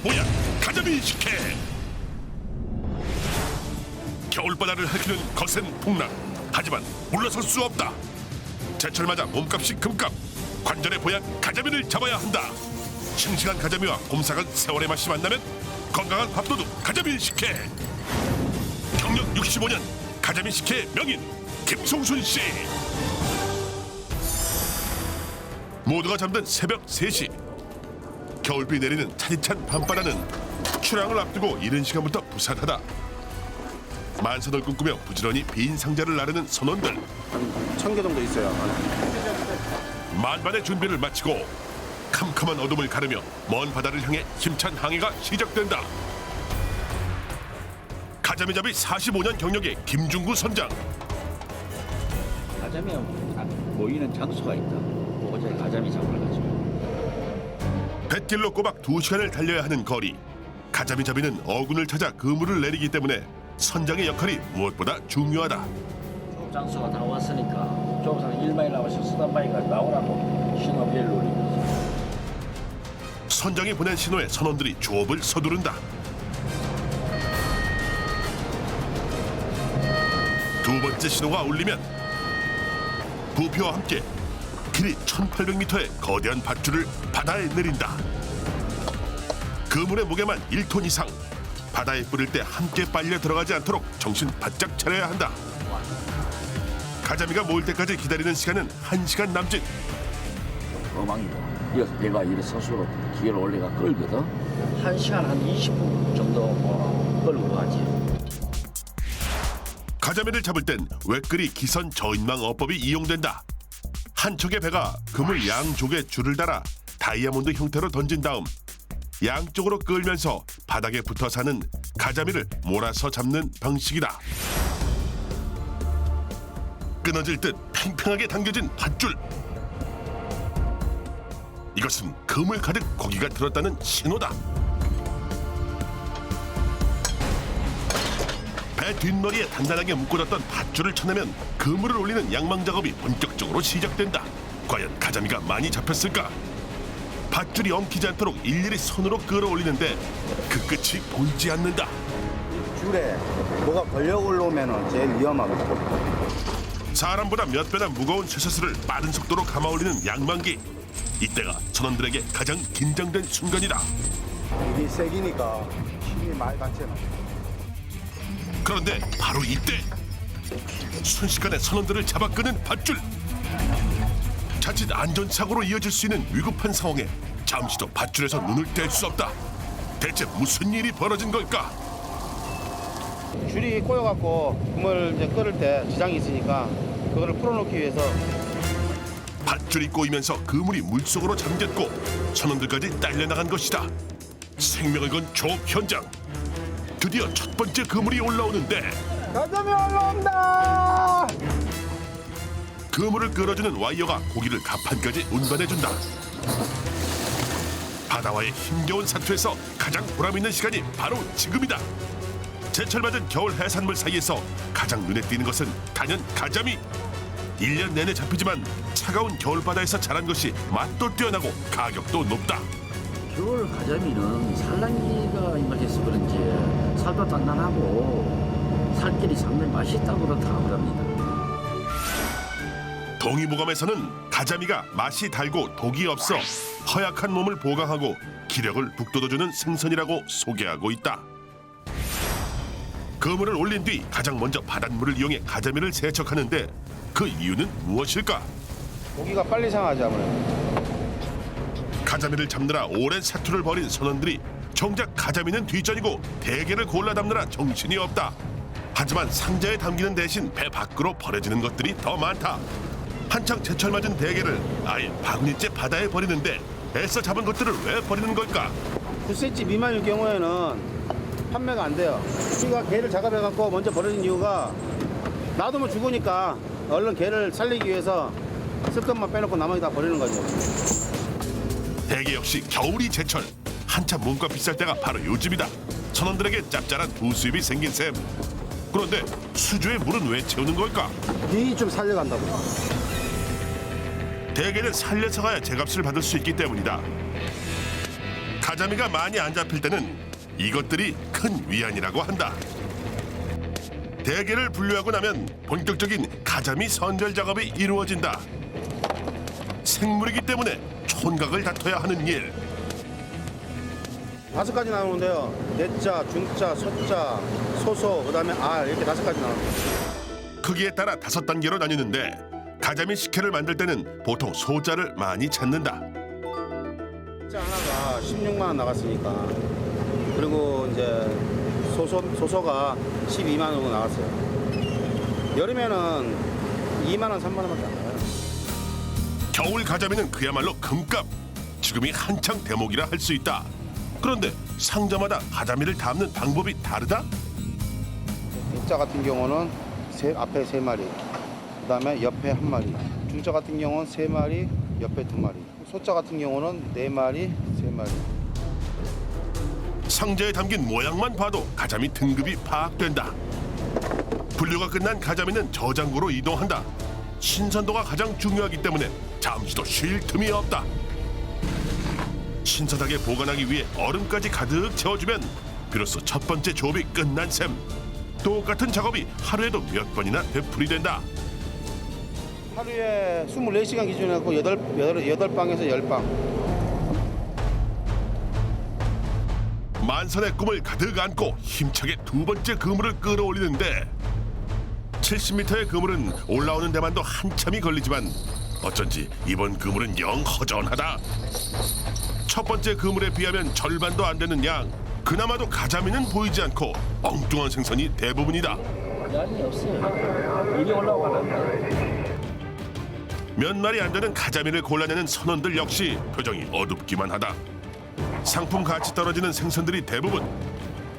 보약 가자미 식혜. 겨울바다를 핥히는 거센 풍랑. 하지만 물러설 수 없다. 제철 맞아 몸값이 금값. 관절의 보약 가자미를 잡아야 한다. 싱싱한 가자미와 곰삭은 세월의 맛이 만나면 건강한 밥도둑 가자미 식혜. 경력 65년 가자미 식혜의 명인 김송순 씨. 모두가 잠든 새벽 3시. 겨울비 내리는 차디찬 밤바다는 출항을 앞두고 이른 시간부터 부산하다. 만선을 꿈꾸며 부지런히 빈 상자를 나르는 선원들. 한 1,000개 정도 있어요. 만반의 준비를 마치고 캄캄한 어둠을 가르며 먼 바다를 향해 힘찬 항해가 시작된다. 가자미잡이 45년 경력의 김중구 선장. 가자미 모이는 장소가 있다. 그곳에 가자미 잡으러 가죠. 뱃길로 꼬박 2시간을 달려야 하는 거리. 가자미잡이는 어군을 찾아 그물을 내리기 때문에 선장의 역할이 무엇보다 중요하다. 조 장소가 다 왔으니까 조업사는 1마일 나와서 수단바위가 나오라고 신호비를 울리는 거죠. 선장이 보낸 신호에 선원들이 조업을 서두른다. 두 번째 신호가 울리면 부표와 함께 길이 1,800m의 거대한 밧줄을 바다에 내린다. 그물의 무게만 1톤 이상. 바다에 뿌릴 때 함께 빨려 들어가지 않도록 정신 바짝 차려야 한다. 가자미가 모일 때까지 기다리는 시간은 1시간 남짓. 어망이고 이어서 내가 이래 스스로 기계를 올려가 끌거든. 1시간 한 20분 정도 끌고 가지. 가자미를 잡을 땐 외끌이 기선 저인망 어법이 이용된다. 한 척의 배가 그물 양쪽에 줄을 달아 다이아몬드 형태로 던진 다음 양쪽으로 끌면서 바닥에 붙어 사는 가자미를 몰아서 잡는 방식이다. 끊어질 듯 팽팽하게 당겨진 밧줄. 이것은 그물 가득 고기가 들었다는 신호다. 배 뒷머리에 단단하게 묶어졌던 밧줄을 쳐내면 그물을 올리는 양망 작업이 본격적으로 시작된다. 과연 가자미가 많이 잡혔을까? 밧줄이 엉키지 않도록 일일이 손으로 끌어올리는데 그 끝이 보이지 않는다. 줄에 뭐가 걸려 올라오면 제일 위험하거든요. 사람보다 몇 배나 무거운 쇠사슬을 빠른 속도로 감아 올리는 양망기. 이때가 선원들에게 가장 긴장된 순간이다. 이게 세기니까 힘이 많이 받잖아. 그런데 바로 이때 순식간에 선원들을 잡아 끄는 밧줄. 자칫 안전사고로 이어질 수 있는 위급한 상황에 잠시도 밧줄에서 눈을 뗄 수 없다. 대체 무슨 일이 벌어진 걸까? 줄이 꼬여갖고 그물 이제 끓을 때 지장이 있으니까 그거를 풀어놓기 위해서 밧줄이 꼬이면서 그물이 물속으로 잠겼고 선원들까지 딸려나간 것이다. 생명을 건 조업 현장. 드디어 첫 번째 그물이 올라오는데 가자미 올라온다. 그물을 끌어주는 와이어가 고기를 갑판까지 운반해준다. 바다와의 힘겨운 사투에서 가장 보람있는 시간이 바로 지금이다. 제철 맞은 겨울 해산물 사이에서 가장 눈에 띄는 것은 단연 가자미. 1년 내내 잡히지만 차가운 겨울바다에서 자란 것이 맛도 뛰어나고 가격도 높다. 겨울 가자미는 산란기가 임박해서 그런지 살도 단단하고 살길이 상당히 맛있다고 그렇다고 합니다. 동의보감에서는 가자미가 맛이 달고 독이 없어 허약한 몸을 보강하고 기력을 북돋워주는 생선이라고 소개하고 있다. 그물을 올린 뒤 가장 먼저 바닷물을 이용해 가자미를 세척하는데 그 이유는 무엇일까? 고기가 빨리 상하지 아무래도. 가자미를 잡느라 오랜 사투를 벌인 선원들이 정작 가자미는 뒷전이고 대게를 골라 담느라 정신이 없다. 하지만 상자에 담기는 대신 배 밖으로 버려지는 것들이 더 많다. 한창 제철 맞은 대게를 아예 바구니째 바다에 버리는데 애써 잡은 것들을 왜 버리는 걸까? 9cm 미만일 경우에는 판매가 안 돼요. 우리가 개를 작업해갖고 먼저 버리는 이유가 놔두면 죽으니까 얼른 개를 살리기 위해서 쓸 것만 빼놓고 나머지 다 버리는 거죠. 대게 역시 겨울이 제철. 한참 몸값 비쌀 때가 바로 요즘이다. 선원들에게 짭짤한 부수입이 생긴 셈. 그런데 수조에 물은 왜 채우는 걸까? 이 좀 살려간다고. 대게는 살려서 가야 제값을 받을 수 있기 때문이다. 가자미가 많이 안 잡힐 때는 이것들이 큰 위안이라고 한다. 대게를 분류하고 나면 본격적인 가자미 선별 작업이 이루어진다. 생물이기 때문에 촌각을 다퉈야 하는 일. 5가지 나오는데요. 내자, 중자, 소자, 소소, 그다음에 알 이렇게 5가지 나옵니다. 크기에 따라 5단계로 나뉘는데 가자미 식혜를 만들 때는 보통 소자를 많이 찾는다. 자 하나가 16만 원 나갔으니까. 그리고 이제 소소가 12만 원 정도 나왔어요. 여름에는 2만 원, 3만 원밖에 안 나와요. 겨울 가자미는 그야말로 금값. 지금이 한창 대목이라 할 수 있다. 그런데 상자마다 가자미를 담는 방법이 다르다? 입자 같은 경우는 앞에 3마리, 그다음에 옆에 1마리. 중자 같은 경우는 3마리, 옆에 2마리. 소자 같은 경우는 4마리, 3마리. 상자에 담긴 모양만 봐도 가자미 등급이 파악된다. 분류가 끝난 가자미는 저장고로 이동한다. 신선도가 가장 중요하기 때문에 잠시도 쉴 틈이 없다. 신선하게 보관하기 위해 얼음까지 가득 채워주면 비로소 첫 번째 조업이 끝난 셈. 똑같은 작업이 하루에도 몇 번이나 되풀이된다. 하루에 24시간 기준으로 해서 8방에서 10방. 만선의 꿈을 가득 안고 힘차게 두 번째 그물을 끌어올리는데 70m의 그물은 올라오는 데만도 한참이 걸리지만 어쩐지 이번 그물은 영 허전하다. 첫 번째 그물에 비하면 절반도 안 되는 양. 그나마도 가자미는 보이지 않고 엉뚱한 생선이 대부분이다. 양이 없어요. 이리 올라가는데. 몇 마리 안 되는 가자미를 골라내는 선원들 역시 표정이 어둡기만 하다. 상품 가치 떨어지는 생선들이 대부분.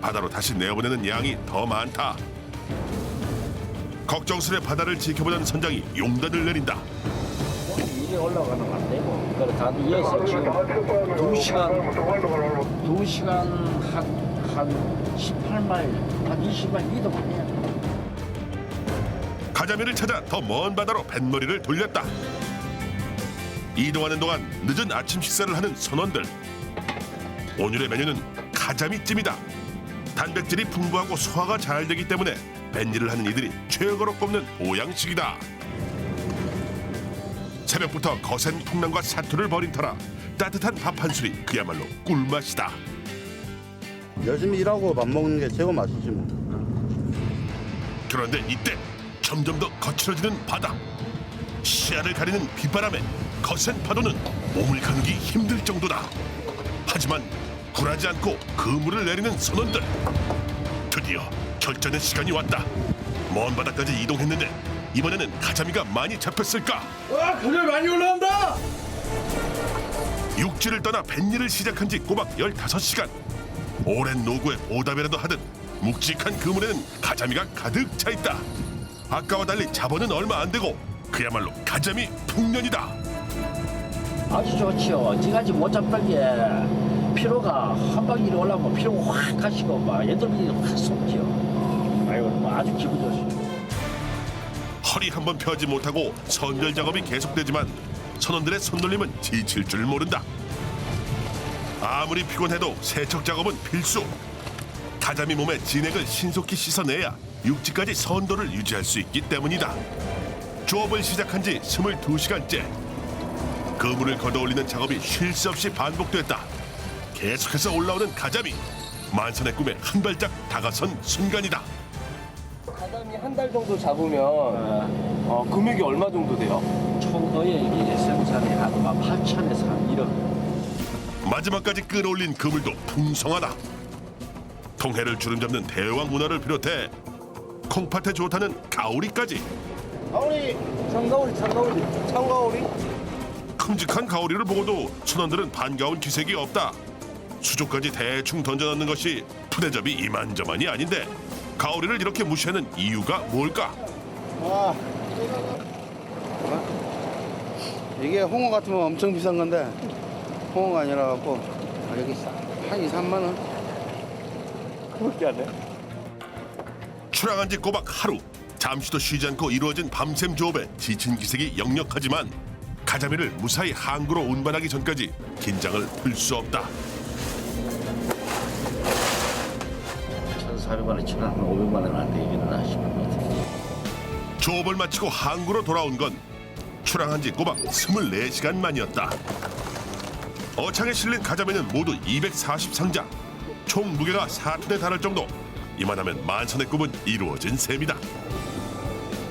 바다로 다시 내보내는 양이 더 많다. 걱정스레 바다를 지켜보던 선장이 용단을 내린다. 이리 올라가는 안 되고. 그래 다 이어서 지금 2시간 한 18마일, 한 20마일 이동하네요. 가자미를 찾아 더 먼 바다로 뱃머리를 돌렸다. 이동하는 동안 늦은 아침 식사를 하는 선원들. 오늘의 메뉴는 가자미찜이다. 단백질이 풍부하고 소화가 잘 되기 때문에 뱃일을 하는 이들이 최고로 꼽는 보양식이다. 새벽부터 거센 풍랑과 사투를 벌인 터라 따뜻한 밥 한 술이 그야말로 꿀맛이다. 열심히 일하고 밥 먹는 게 최고 맛이지 뭐. 그런데 이때 점점 더 거칠어지는 바다. 시야를 가리는 빗바람에 거센 파도는 몸을 가누기 힘들 정도다. 하지만 굴하지 않고 그물을 내리는 선원들. 드디어 결전의 시간이 왔다. 먼 바다까지 이동했는데 이번에는 가자미가 많이 잡혔을까? 와, 그늘 많이 올라온다. 육지를 떠나 뱃일을 시작한 지 꼬박 15시간. 오랜 노고에 보답이라도 하듯 묵직한 그물에는 가자미가 가득 차 있다. 아까와 달리 잡어는 얼마 안 되고 그야말로 가자미 풍년이다. 아주 좋지요. 어지간히 못 잡던 게 피로가 한 방에 이리 올라오면 피로가 확 가시고 막 애들이 확 솟지요. 아이고 뭐 아주 기분 좋습니다. 허리 한번 펴지 못하고 선별 작업이 계속되지만 선원들의 손놀림은 지칠 줄 모른다. 아무리 피곤해도 세척 작업은 필수. 가자미 몸의 진액을 신속히 씻어내야 육지까지 선도를 유지할 수 있기 때문이다. 조업을 시작한 지 22시간째. 그물을 걷어올리는 작업이 쉴 새 없이 반복됐다. 계속해서 올라오는 가자미. 만선의 꿈에 한 발짝 다가선 순간이다. 가자미 한 달 정도 잡으면 금액이 얼마 정도 돼요? 총도에 이게 생산이 한 8천에서 한 1억. 마지막까지 끌어올린 그물도 풍성하다. 통해를 주름잡는 대왕 문어를 비롯해 콩팥에 좋다는 가오리까지. 가오리, 참가오리. 큼직한 가오리를 보고도 선원들은 반가운 기색이 없다. 수조까지 대충 던져넣는 것이 푸대접이 이만저만이 아닌데 가오리를 이렇게 무시하는 이유가 뭘까? 와. 이게 홍어 같으면 엄청 비싼 건데 홍어가 아니라 갖고 가격이 한 2, 3만 원. 그렇게 하네. 출항한 지 꼬박 하루. 잠시도 쉬지 않고 이루어진 밤샘 조업에 지친 기색이 역력하지만 가자미를 무사히 항구로 운반하기 전까지 긴장을 풀 수 없다. 400만 원치는 한 500만 원 안 되겠나 싶은 것 같아요. 조업을 마치고 항구로 돌아온 건 출항한 지 꼬박 24시간 만이었다. 어창에 실린 가자미는 모두 240상자, 총 무게가 4톤에 달할 정도. 이만하면 만선의 꿈은 이루어진 셈이다.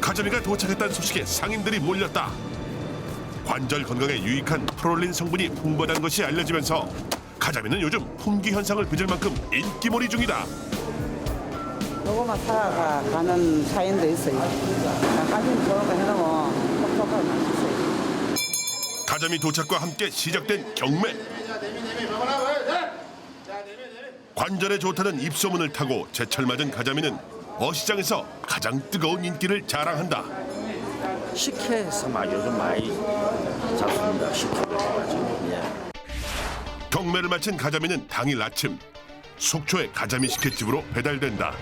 가자미가 도착했다는 소식에 상인들이 몰렸다. 관절 건강에 유익한 프롤린 성분이 풍부하다는 것이 알려지면서 가자미는 요즘 품귀 현상을 빚을 만큼 인기몰이 중이다. 요거만 사가 가는 사연도 있어요. 가진 저런 거 해놓으면 톡톡하게 맛있어요. 가자미 도착과 함께 시작된 경매. 관절에 좋다는 입소문을 타고 제철 맞은 가자미는 어시장에서 가장 뜨거운 인기를 자랑한다. 식혜에서 막 요즘 많이 잡습니다. 식혜도 가지고. 예. 경매를 마친 가자미는 당일 아침 속초의 가자미 식혜집으로 배달된다.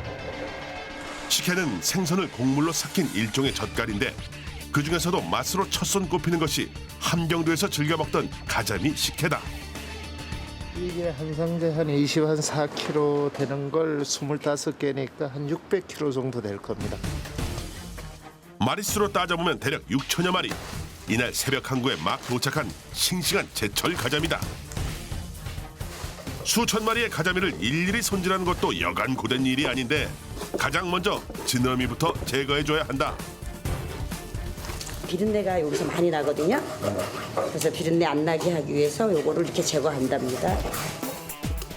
식혜는 생선을 곡물로 삭힌 일종의 젓갈인데 그 중에서도 맛으로 첫손 꼽히는 것이 함경도에서 즐겨 먹던 가자미 식혜다. 이게 한 상자에 한 24kg 되는 걸 25개니까 한 600kg 정도 될 겁니다. 마리수로 따져보면 대략 6천여 마리. 이날 새벽 항구에 막 도착한 싱싱한 제철 가자미다. 수천 마리의 가자미를 일일이 손질하는 것도 여간 고된 일이 아닌데 가장 먼저 지느러미부터 제거해줘야 한다. 비린내가 여기서 많이 나거든요. 그래서 비린내 안 나게 하기 위해서 요거를 이렇게 제거한답니다.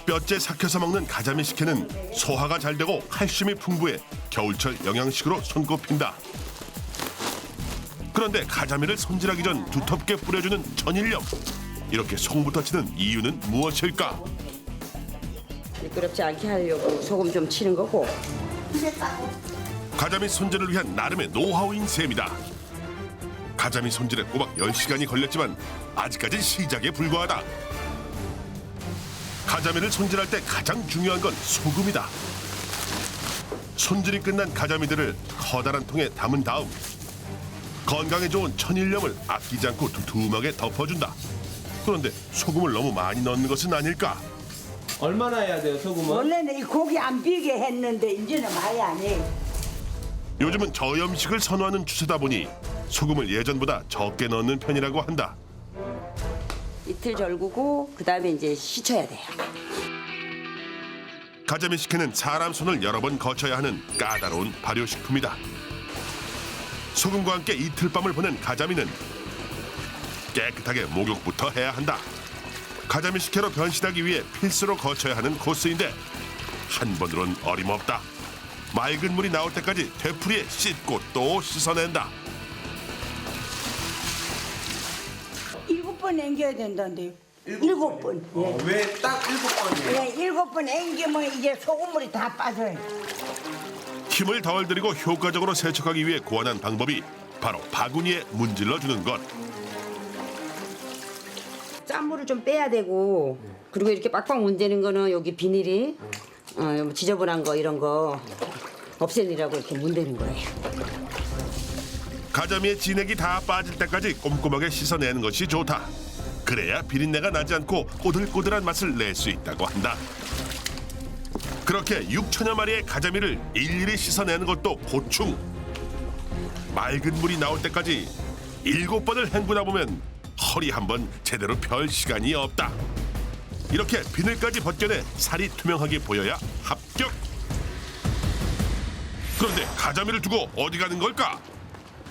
뼈째 삭혀서 먹는 가자미 식혜는 소화가 잘 되고 칼슘이 풍부해 겨울철 영양식으로 손꼽힌다. 그런데 가자미를 손질하기 전 두텁게 뿌려주는 천일염. 이렇게 송부터 치는 이유는 무엇일까? 미끄럽지 않게 하려고 소금 좀 치는 거고. 가자미 손질을 위한 나름의 노하우인 셈이다. 가자미 손질에 꼬박 10시간이 걸렸지만 아직까지 시작에 불과하다. 가자미를 손질할 때 가장 중요한 건 소금이다. 손질이 끝난 가자미들을 커다란 통에 담은 다음 건강에 좋은 천일염을 아끼지 않고 두툼하게 덮어준다. 그런데 소금을 너무 많이 넣는 것은 아닐까? 얼마나 해야 돼요, 소금은? 원래는 이 고기 안 비게 했는데 이제는 많이 안 해. 요즘은 저염식을 선호하는 추세다 보니 소금을 예전보다 적게 넣는 편이라고 한다. 이틀 절구고 그다음에 이제 씻어야 돼요. 가자미 식혜는 사람 손을 여러 번 거쳐야 하는 까다로운 발효식품이다. 소금과 함께 이틀 밤을 보낸 가자미는 깨끗하게 목욕부터 해야 한다. 가자미 식혜로 변신하기 위해 필수로 거쳐야 하는 코스인데 한 번으론 어림없다. 맑은 물이 나올 때까지 되풀이에 씻고 또 씻어낸다. 7번 앵겨야 된다는데요. 7번. 예. 왜 딱 7번이에요? 예, 7번 앵기면 이제 소금물이 다 빠져요. 힘을 덜 들이고 효과적으로 세척하기 위해 고안한 방법이 바로 바구니에 문질러 주는 것. 짠물을 좀 빼야 되고 그리고 이렇게 빡빡 문대는 거는 여기 비닐이 지저분한 거 이런 거 없애느라고 이렇게 문대는 거예요. 가자미의 진액이 다 빠질 때까지 꼼꼼하게 씻어내는 것이 좋다. 그래야 비린내가 나지 않고 꼬들꼬들한 맛을 낼 수 있다고 한다. 그렇게 6천여 마리의 가자미를 일일이 씻어내는 것도 고충. 맑은 물이 나올 때까지 7번을 헹구다 보면 허리 한번 제대로 펼 시간이 없다. 이렇게 비늘까지 벗겨내 살이 투명하게 보여야 합격. 그런데 가자미를 두고 어디 가는 걸까?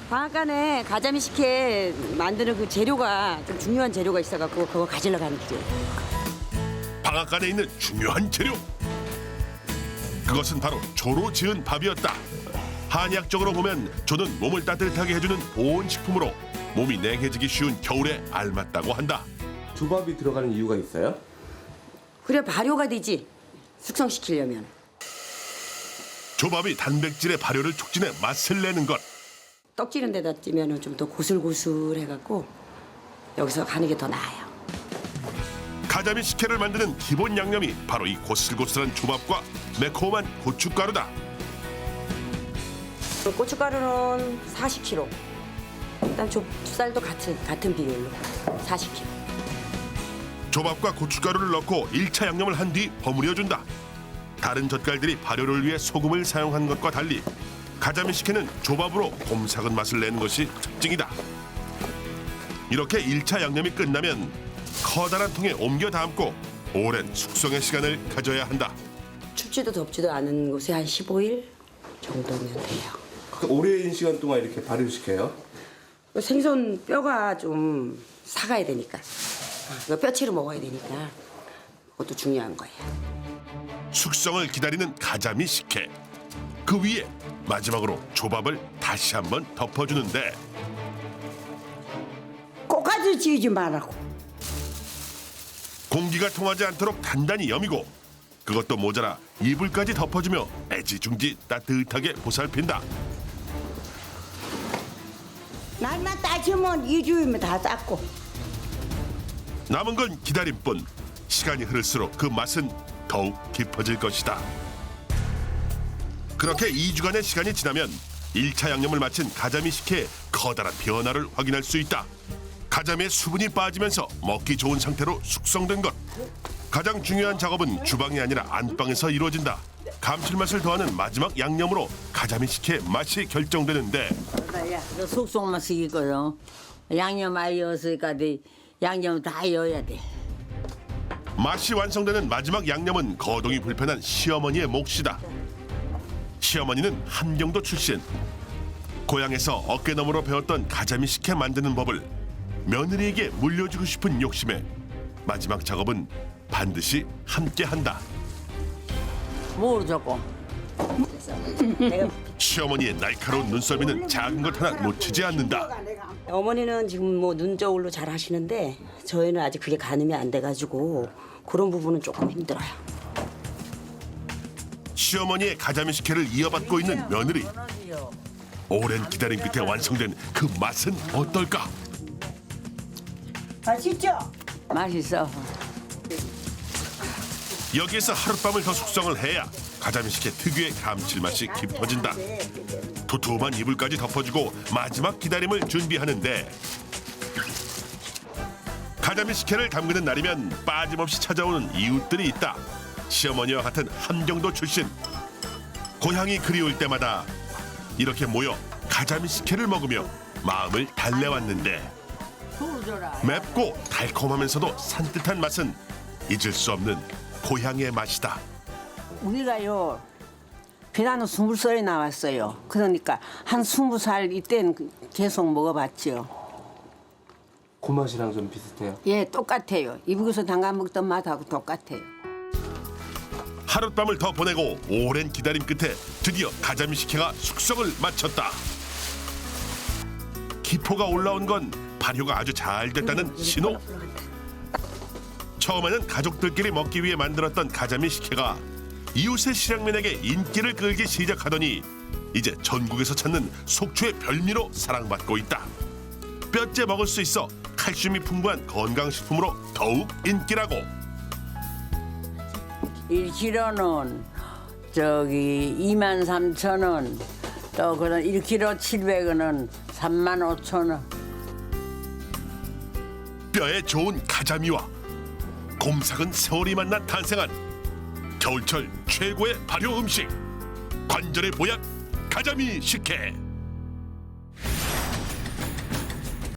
방앗간에 가자미 식혜 만드는 그 재료가 좀 중요한 재료가 있어갖고 그거 가지러 가는 길이에요. 방앗간에 있는 중요한 재료. 그것은 바로 조로 지은 밥이었다. 한의학적으로 보면 조는 몸을 따뜻하게 해주는 보온식품으로 몸이 냉해지기 쉬운 겨울에 알맞다고 한다. 두밥이 들어가는 이유가 있어요? 그래 발효가 되지 숙성시키려면. 조밥이 단백질의 발효를 촉진해 맛을 내는 것. 떡지는 데다 찌면은 좀 더 고슬고슬해갖고 여기서 가는 게 더 나아요. 가자미 식혜를 만드는 기본 양념이 바로 이 고슬고슬한 조밥과 매콤한 고춧가루다. 고춧가루는 40kg. 일단 좁쌀도 같은 비율로 40kg. 조밥과 고춧가루를 넣고 1차 양념을 한 뒤 버무려준다. 다른 젓갈들이 발효를 위해 소금을 사용한 것과 달리 가자미 식혜는 조밥으로 곰삭은 맛을 내는 것이 특징이다. 이렇게 1차 양념이 끝나면 커다란 통에 옮겨 담고 오랜 숙성의 시간을 가져야 한다. 춥지도 덥지도 않은 곳에 한 15일 정도면 돼요. 오랜 시간 동안 이렇게 발효시켜요? 생선 뼈가 좀 사가야 되니까. 뼈채로 먹어야 되니까. 그것도 중요한 거예요. 숙성을 기다리는 가자미 식혜. 그 위에 마지막으로 조밥을 다시 한번 덮어주는데 꼬까지 지지 말라고. 공기가 통하지 않도록 단단히 여미고 그것도 모자라 이불까지 덮어주며 애지중지 따뜻하게 보살핀다. 날만 따지면 2주이면 다 쌌고. 남은 건 기다림뿐. 시간이 흐를수록 그 맛은 더욱 깊어질 것이다. 그렇게 2주간의 시간이 지나면 1차 양념을 마친 가자미 식혜의 커다란 변화를 확인할 수 있다. 가자미의 수분이 빠지면서 먹기 좋은 상태로 숙성된 것. 가장 중요한 작업은 주방이 아니라 안방에서 이루어진다. 감칠맛을 더하는 마지막 양념으로 가자미 식혜의 맛이 결정되는데 숙성 맛이 있거든. 양념 많이 넣었으니까 양념 다 넣어야 돼. 맛이 완성되는 마지막 양념은 거동이 불편한 시어머니의 몫이다. 시어머니는 함경도 출신. 고향에서 어깨너머로 배웠던 가자미 식혜 만드는 법을 며느리에게 물려주고 싶은 욕심에 마지막 작업은 반드시 함께한다. 뭘 조금. 시어머니의 날카로운 눈썰미는 작은 것 하나 놓치지 않는다. 어머니는 지금 뭐 눈저울로 잘 하시는데 저희는 아직 그게 가늠이 안 돼가지고 그런 부분은 조금 힘들어요. 시어머니의 가자미 식혜를 이어받고 있는 며느리. 오랜 기다림 끝에 완성된 그 맛은 어떨까? 맛있죠? 맛있어. 여기에서 하룻밤을 더 숙성을 해야 가자미 식혜 특유의 감칠맛이 깊어진다. 두툼한 이불까지 덮어주고 마지막 기다림을 준비하는데 가자미 식혜를 담그는 날이면 빠짐없이 찾아오는 이웃들이 있다. 시어머니와 같은 함경도 출신. 고향이 그리울 때마다 이렇게 모여 가자미 식혜를 먹으며 마음을 달래왔는데 맵고 달콤하면서도 산뜻한 맛은 잊을 수 없는 고향의 맛이다. 우리가요 비단은 20살에 나왔어요. 그러니까 한 20살 이때는 계속 먹어봤죠. 그 맛이랑 좀 비슷해요. 예, 똑같아요. 이북에서 담가 먹던 맛하고 똑같아요. 하룻밤을 더 보내고 오랜 기다림 끝에 드디어 가자미 식혜가 숙성을 마쳤다. 기포가 올라온 건 발효가 아주 잘 됐다는 신호. 처음에는 가족들끼리 먹기 위해 만들었던 가자미 식혜가 이웃의 실향민에게 인기를 끌기 시작하더니 이제 전국에서 찾는 속초의 별미로 사랑받고 있다. 뼈째 먹을 수 있어 칼슘이 풍부한 건강식품으로 더욱 인기라고. 1kg는 저기 23,000원, 또 그런 1kg 700원은 35,000원. 뼈에 좋은 가자미와 곰삭은 세월이 만나 탄생한 겨울철 최고의 발효 음식 관절의 보약 가자미 식혜.